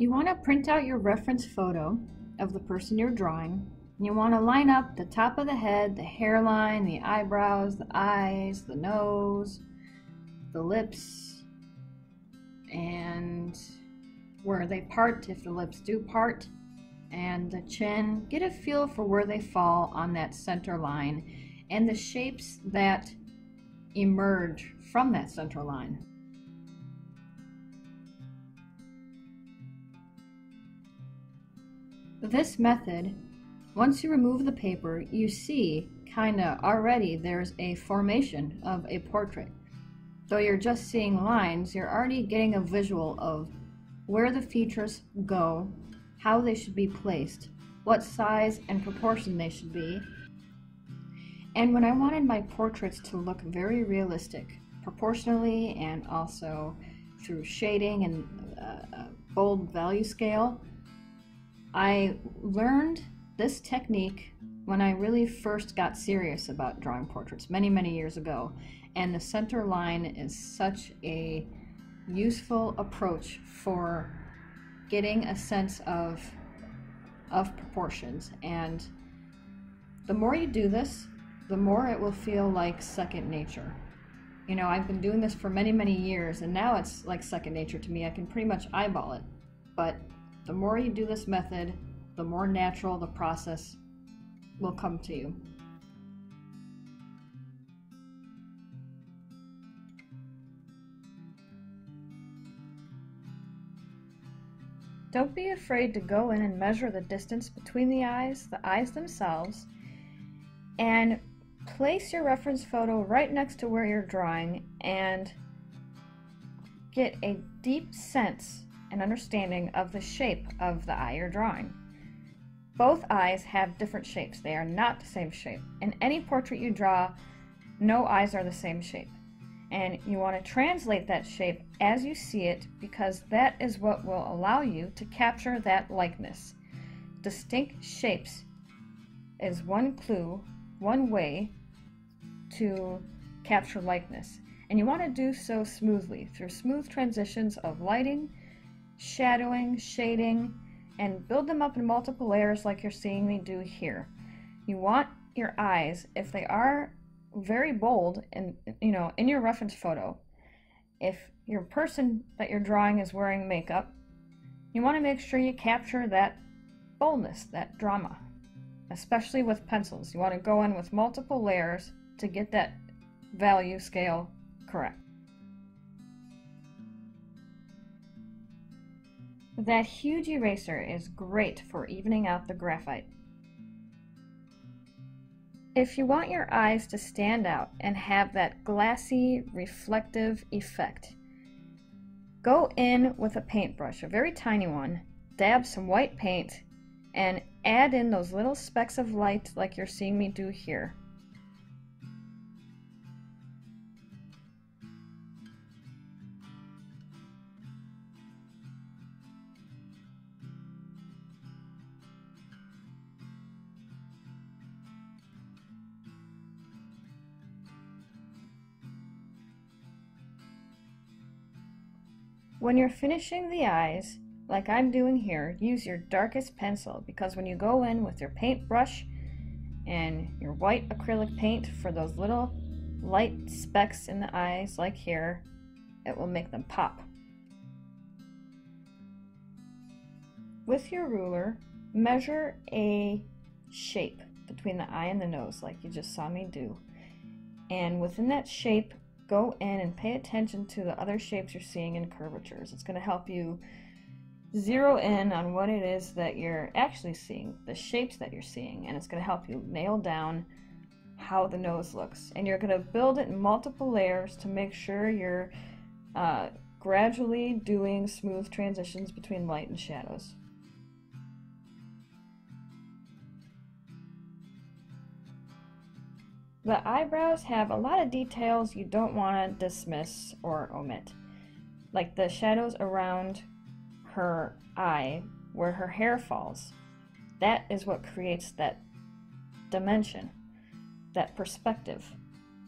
You want to print out your reference photo of the person you're drawing. You want to line up the top of the head, the hairline, the eyebrows, the eyes, the nose, the lips, and where they part, if the lips do part, and the chin. Get a feel for where they fall on that center line and the shapes that emerge from that center line. This method, once you remove the paper, you see kinda already there's a formation of a portrait. Though you're just seeing lines, you're already getting a visual of where the features go, how they should be placed, what size and proportion they should be. And when I wanted my portraits to look very realistic, proportionally and also through shading and a bold value scale, I learned this technique when I really first got serious about drawing portraits many years ago, and the center line is such a useful approach for getting a sense of proportions. And the more you do this, the more it will feel like second nature. You know, I've been doing this for many years, and now it's like second nature to me. I can pretty much eyeball it, but the more you do this method, the more natural the process will come to you. Don't be afraid to go in and measure the distance between the eyes themselves, and place your reference photo right next to where you're drawing and get a deep sense and understanding of the shape of the eye you're drawing. Both eyes have different shapes. They are not the same shape. In any portrait you draw, no eyes are the same shape. And you want to translate that shape as you see it, because that is what will allow you to capture that likeness. Distinct shapes is one clue, one way to capture likeness. And you want to do so smoothly, through smooth transitions of lighting, shadowing, shading, and build them up in multiple layers like you're seeing me do here. You want your eyes, if they are very bold and in your reference photo, if your person that you're drawing is wearing makeup, you want to make sure you capture that boldness, that drama, especially with pencils. You want to go in with multiple layers to get that value scale correct. That huge eraser is great for evening out the graphite. If you want your eyes to stand out and have that glassy, reflective effect, go in with a paintbrush, a very tiny one, dab some white paint, and add in those little specks of light like you're seeing me do here. When you're finishing the eyes, like I'm doing here, use your darkest pencil, because when you go in with your paintbrush and your white acrylic paint for those little light specks in the eyes, like here, it will make them pop. With your ruler, measure a shape between the eye and the nose, like you just saw me do. And within that shape, go in and pay attention to the other shapes you're seeing in curvatures. It's going to help you zero in on what it is that you're actually seeing, the shapes that you're seeing, and it's going to help you nail down how the nose looks. And you're going to build it in multiple layers to make sure you're gradually doing smooth transitions between light and shadows. The eyebrows have a lot of details you don't want to dismiss or omit, like the shadows around her eye where her hair falls. That is what creates that dimension, that perspective.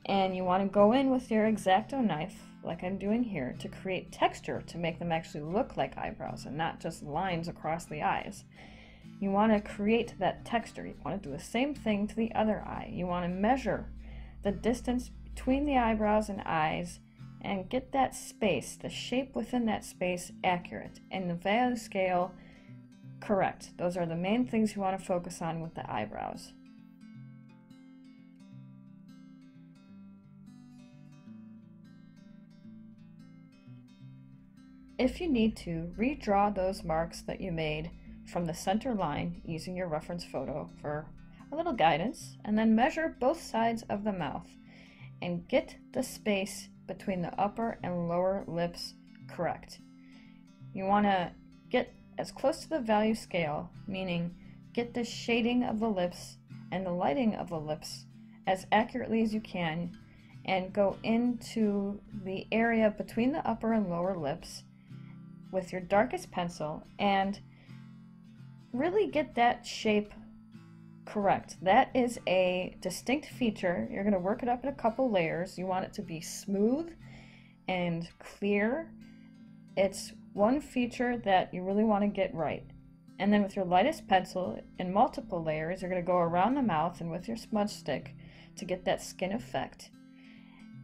And you want to go in with your Exacto knife like I'm doing here, to create texture to make them actually look like eyebrows and not just lines across the eyes. You want to create that texture. You want to do the same thing to the other eye. You want to measure the distance between the eyebrows and eyes and get that space, the shape within that space, accurate, and the value scale correct. Those are the main things you want to focus on with the eyebrows. If you need to, redraw those marks that you made from the center line using your reference photo for a little guidance, and then measure both sides of the mouth and get the space between the upper and lower lips correct. You want to get as close to the value scale, meaning get the shading of the lips and the lighting of the lips as accurately as you can, and go into the area between the upper and lower lips with your darkest pencil and really get that shape correct. That is a distinct feature. You're going to work it up in a couple layers. You want it to be smooth and clear. It's one feature that you really want to get right. And then with your lightest pencil in multiple layers, you're going to go around the mouth and with your smudge stick to get that skin effect.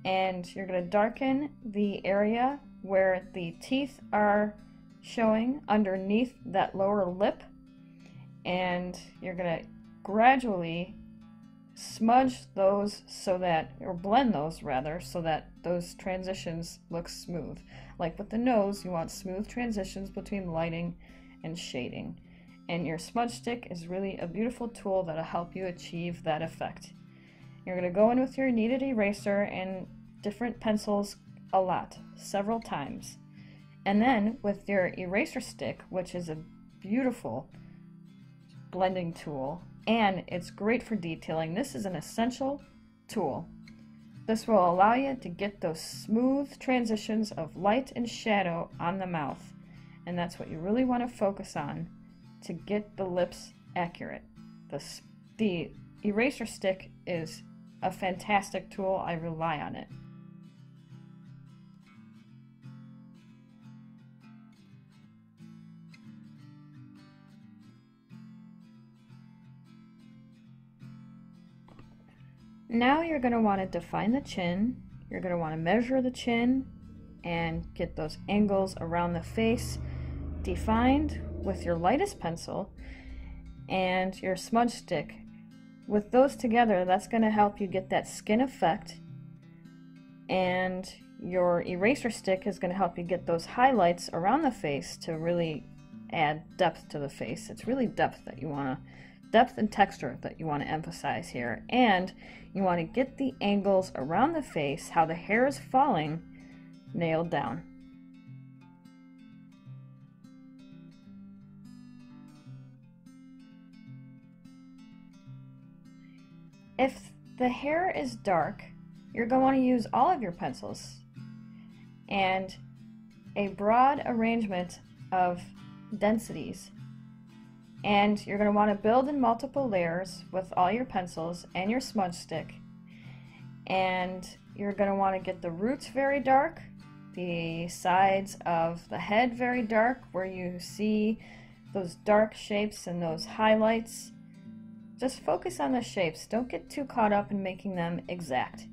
And you're going to darken the area where the teeth are showing underneath that lower lip, and you're going to gradually smudge those so that, or blend those rather, so that those transitions look smooth. Like with the nose, you want smooth transitions between lighting and shading. And your smudge stick is really a beautiful tool that'll help you achieve that effect. You're going to go in with your kneaded eraser and different pencils a lot, several times. And then with your eraser stick, which is a beautiful blending tool, and it's great for detailing. This is an essential tool. This will allow you to get those smooth transitions of light and shadow on the mouth, and that's what you really want to focus on to get the lips accurate. The eraser stick is a fantastic tool. I rely on it. Now you're going to want to define the chin. You're going to want to measure the chin and get those angles around the face defined with your lightest pencil and your smudge stick. With those together, that's going to help you get that skin effect, and your eraser stick is going to help you get those highlights around the face to really add depth to the face. It's really depth and texture that you want to emphasize here, and you want to get the angles around the face, how the hair is falling, nailed down. If the hair is dark, you're going to want to use all of your pencils and a broad arrangement of densities. And you're going to want to build in multiple layers with all your pencils and your smudge stick. And you're going to want to get the roots very dark, the sides of the head very dark, where you see those dark shapes and those highlights. Just focus on the shapes. Don't get too caught up in making them exact.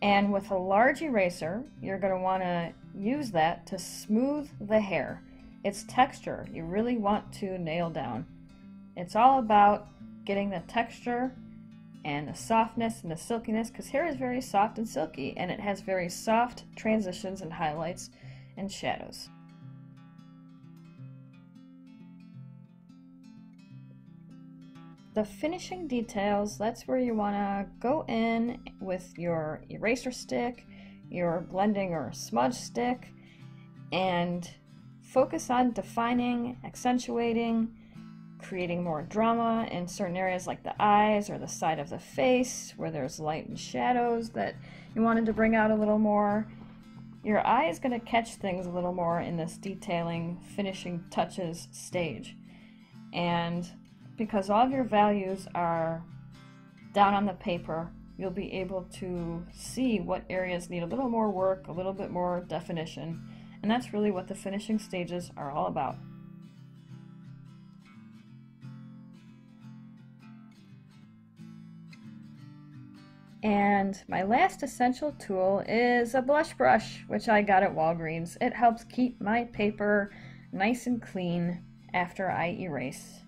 And with a large eraser, you're going to want to use that to smooth the hair. It's texture you really want to nail down. It's all about getting the texture and the softness and the silkiness, because hair is very soft and silky, and it has very soft transitions and highlights and shadows. The finishing details, that's where you want to go in with your eraser stick, your blending or smudge stick, and focus on defining, accentuating, creating more drama in certain areas like the eyes or the side of the face where there's light and shadows that you wanted to bring out a little more. Your eye is going to catch things a little more in this detailing, finishing touches stage. And because all of your values are down on the paper, you'll be able to see what areas need a little more work, a little bit more definition, and that's really what the finishing stages are all about. And my last essential tool is a blush brush, which I got at Walgreens. It helps keep my paper nice and clean after I erase.